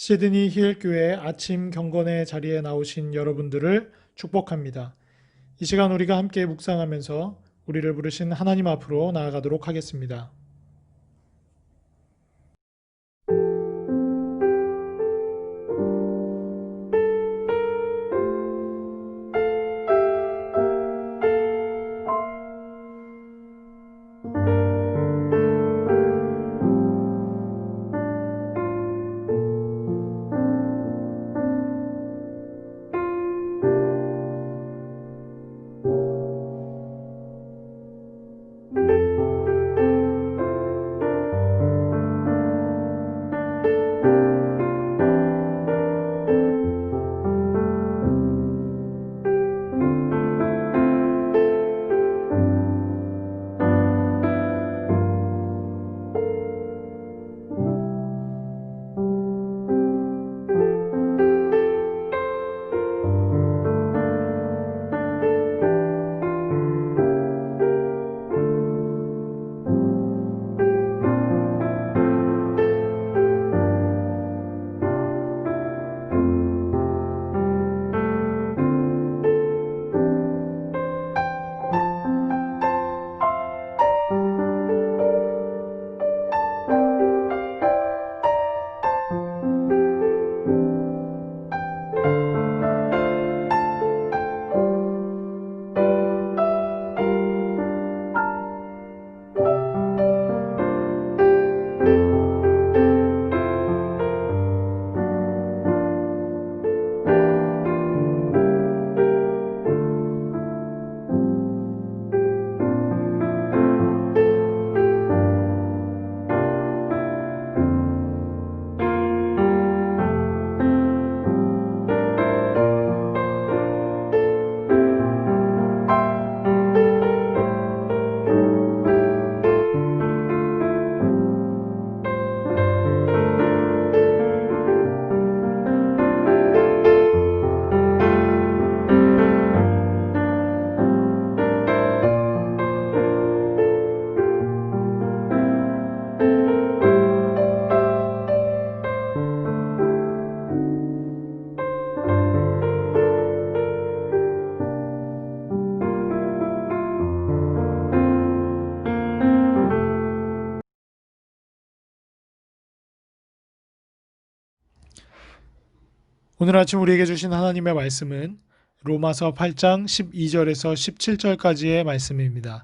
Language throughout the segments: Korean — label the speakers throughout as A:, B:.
A: 시드니 힐교회 아침 경건의 자리에 나오신 여러분들을 축복합니다. 이 시간 우리가 함께 묵상하면서 우리를 부르신 하나님 앞으로 나아가도록 하겠습니다. 오늘 아침 우리에게 주신 하나님의 말씀은 로마서 8장 12절에서 17절까지의 말씀입니다.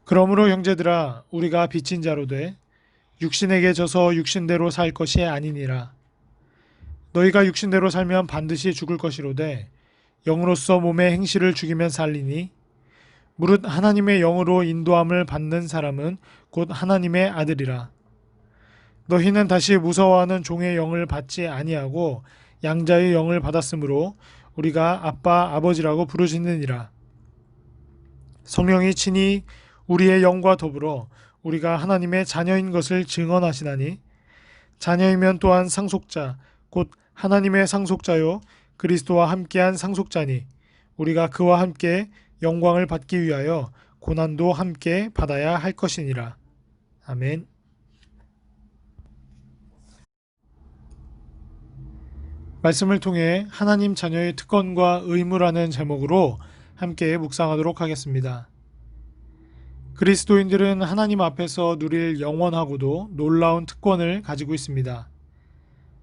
A: 그러므로 형제들아 우리가 빚진 자로 돼 육신에게 져서 육신대로 살 것이 아니니라. 너희가 육신대로 살면 반드시 죽을 것이로되 영으로서 몸의 행실을 죽이면 살리니 무릇 하나님의 영으로 인도함을 받는 사람은 곧 하나님의 아들이라. 너희는 다시 무서워하는 종의 영을 받지 아니하고 양자의 영을 받았으므로 우리가 아빠 아버지라고 부르짖느니라. 성령이 친히 우리의 영과 더불어 우리가 하나님의 자녀인 것을 증언하시나니 자녀이면 또한 상속자 곧 하나님의 상속자요 그리스도와 함께한 상속자니 우리가 그와 함께 영광을 받기 위하여 고난도 함께 받아야 할 것이니라. 아멘. 말씀을 통해 하나님 자녀의 특권과 의무라는 제목으로 함께 묵상하도록 하겠습니다. 그리스도인들은 하나님 앞에서 누릴 영원하고도 놀라운 특권을 가지고 있습니다.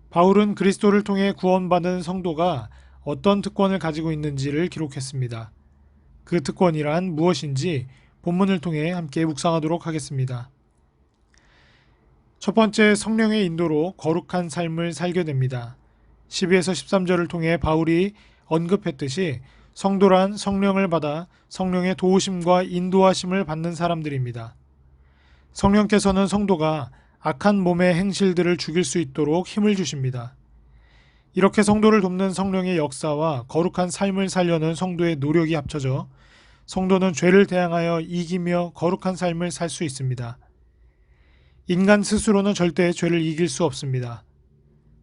A: 바울은 그리스도를 통해 구원받은 성도가 어떤 특권을 가지고 있는지를 기록했습니다. 그 특권이란 무엇인지 본문을 통해 함께 묵상하도록 하겠습니다. 첫 번째, 성령의 인도로 거룩한 삶을 살게 됩니다. 12에서 13절을 통해 바울이 언급했듯이 성도란 성령을 받아 성령의 도우심과 인도하심을 받는 사람들입니다. 성령께서는 성도가 악한 몸의 행실들을 죽일 수 있도록 힘을 주십니다. 이렇게 성도를 돕는 성령의 역사와 거룩한 삶을 살려는 성도의 노력이 합쳐져 성도는 죄를 대항하여 이기며 거룩한 삶을 살 수 있습니다. 인간 스스로는 절대 죄를 이길 수 없습니다.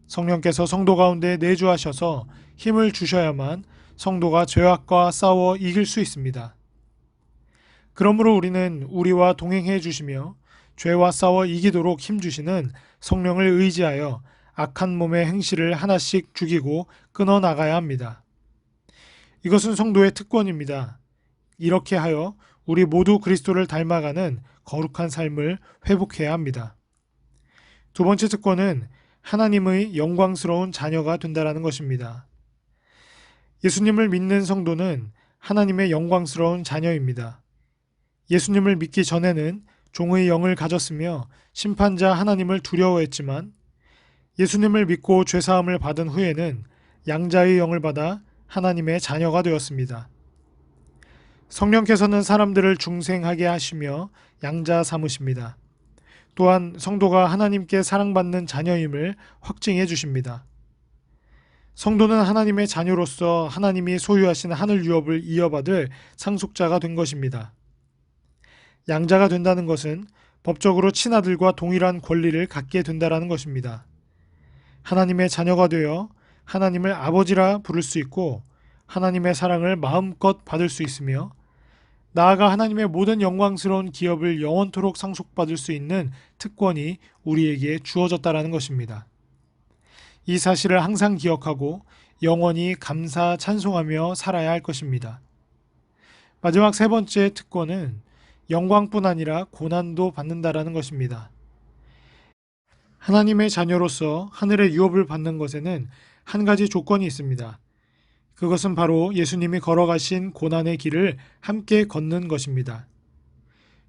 A: 성령께서 성도 가운데 내주하셔서 힘을 주셔야만 성도가 죄악과 싸워 이길 수 있습니다. 그러므로 우리는 우리와 동행해 주시며 죄와 싸워 이기도록 힘주시는 성령을 의지하여 악한 몸의 행실을 하나씩 죽이고 끊어 나가야 합니다. 이것은 성도의 특권입니다. 이렇게 하여 우리 모두 그리스도를 닮아가는 거룩한 삶을 회복해야 합니다. 두 번째 특권은 하나님의 영광스러운 자녀가 된다는 것입니다. 예수님을 믿는 성도는 하나님의 영광스러운 자녀입니다. 예수님을 믿기 전에는 종의 영을 가졌으며 심판자 하나님을 두려워했지만 예수님을 믿고 죄사함을 받은 후에는 양자의 영을 받아 하나님의 자녀가 되었습니다. 성령께서는 사람들을 중생하게 하시며 양자 삼으십니다. 또한 성도가 하나님께 사랑받는 자녀임을 확증해 주십니다. 성도는 하나님의 자녀로서 하나님이 소유하신 하늘 유업을 이어받을 상속자가 된 것입니다. 양자가 된다는 것은 법적으로 친아들과 동일한 권리를 갖게 된다는 것입니다. 하나님의 자녀가 되어 하나님을 아버지라 부를 수 있고 하나님의 사랑을 마음껏 받을 수 있으며 나아가 하나님의 모든 영광스러운 기업을 영원토록 상속받을 수 있는 특권이 우리에게 주어졌다는 것입니다. 이 사실을 항상 기억하고 영원히 감사 찬송하며 살아야 할 것입니다. 마지막 세 번째 특권은 영광뿐 아니라 고난도 받는다라는 것입니다. 하나님의 자녀로서 하늘의 유업을 받는 것에는 한 가지 조건이 있습니다. 그것은 바로 예수님이 걸어가신 고난의 길을 함께 걷는 것입니다.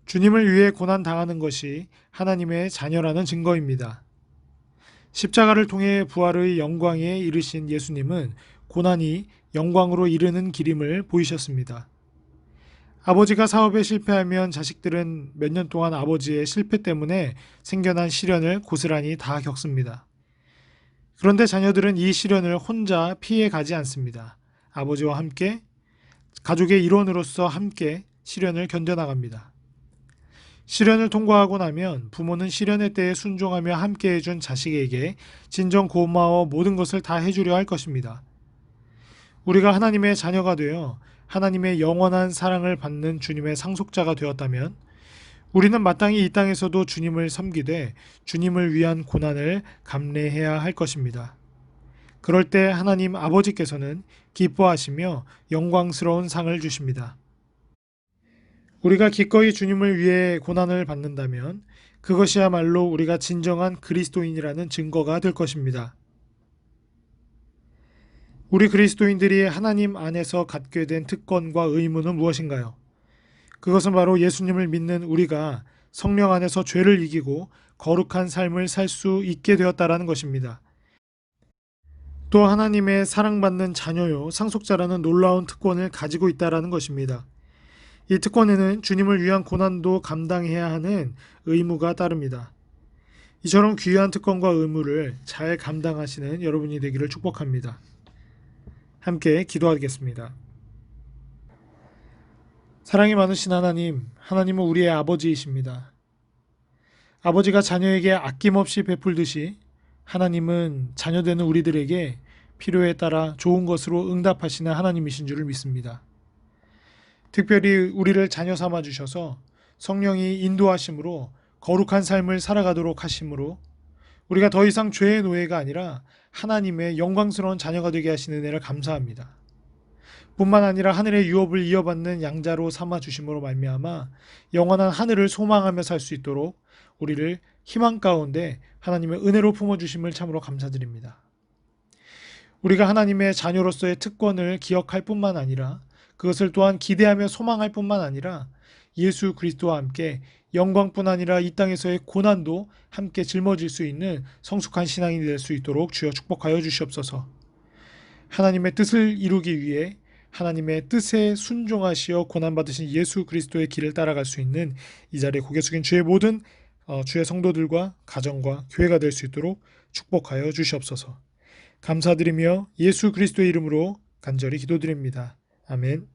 A: 주님을 위해 고난당하는 것이 하나님의 자녀라는 증거입니다. 십자가를 통해 부활의 영광에 이르신 예수님은 고난이 영광으로 이르는 길임을 보이셨습니다. 아버지가 사업에 실패하면 자식들은 몇 년 동안 아버지의 실패 때문에 생겨난 시련을 고스란히 다 겪습니다. 그런데 자녀들은 이 시련을 혼자 피해 가지 않습니다. 아버지와 함께 가족의 일원으로서 함께 시련을 견뎌나갑니다. 시련을 통과하고 나면 부모는 시련의 때에 순종하며 함께 해준 자식에게 진정 고마워 모든 것을 다 해주려 할 것입니다. 우리가 하나님의 자녀가 되어 하나님의 영원한 사랑을 받는 주님의 상속자가 되었다면 우리는 마땅히 이 땅에서도 주님을 섬기되 주님을 위한 고난을 감내해야 할 것입니다. 그럴 때 하나님 아버지께서는 기뻐하시며 영광스러운 상을 주십니다. 우리가 기꺼이 주님을 위해 고난을 받는다면 그것이야말로 우리가 진정한 그리스도인이라는 증거가 될 것입니다. 우리 그리스도인들이 하나님 안에서 갖게 된 특권과 의무는 무엇인가요? 그것은 바로 예수님을 믿는 우리가 성령 안에서 죄를 이기고 거룩한 삶을 살 수 있게 되었다라는 것입니다. 또 하나님의 사랑받는 자녀요 상속자라는 놀라운 특권을 가지고 있다라는 것입니다. 이 특권에는 주님을 위한 고난도 감당해야 하는 의무가 따릅니다. 이처럼 귀한 특권과 의무를 잘 감당하시는 여러분이 되기를 축복합니다. 함께 기도하겠습니다. 사랑이 많으신 하나님, 하나님은 우리의 아버지이십니다. 아버지가 자녀에게 아낌없이 베풀듯이 하나님은 자녀되는 우리들에게 필요에 따라 좋은 것으로 응답하시는 하나님이신 줄을 믿습니다. 특별히 우리를 자녀 삼아 주셔서 성령이 인도하심으로 거룩한 삶을 살아가도록 하심으로 우리가 더 이상 죄의 노예가 아니라 하나님의 영광스러운 자녀가 되게 하시는 은혜를 감사합니다. 뿐만 아니라 하늘의 유업을 이어받는 양자로 삼아 주심으로 말미암아 영원한 하늘을 소망하며 살 수 있도록 우리를 희망 가운데 하나님의 은혜로 품어주심을 참으로 감사드립니다. 우리가 하나님의 자녀로서의 특권을 기억할 뿐만 아니라 그것을 또한 기대하며 소망할 뿐만 아니라 예수 그리스도와 함께 영광뿐 아니라 이 땅에서의 고난도 함께 짊어질 수 있는 성숙한 신앙인이 될 수 있도록 주여 축복하여 주시옵소서. 하나님의 뜻을 이루기 위해 하나님의 뜻에 순종하시어 고난받으신 예수 그리스도의 길을 따라갈 수 있는 이 자리에 고개 숙인 주의 모든 주의 성도들과 가정과 교회가 될 수 있도록 축복하여 주시옵소서. 감사드리며 예수 그리스도의 이름으로 간절히 기도드립니다. 아멘.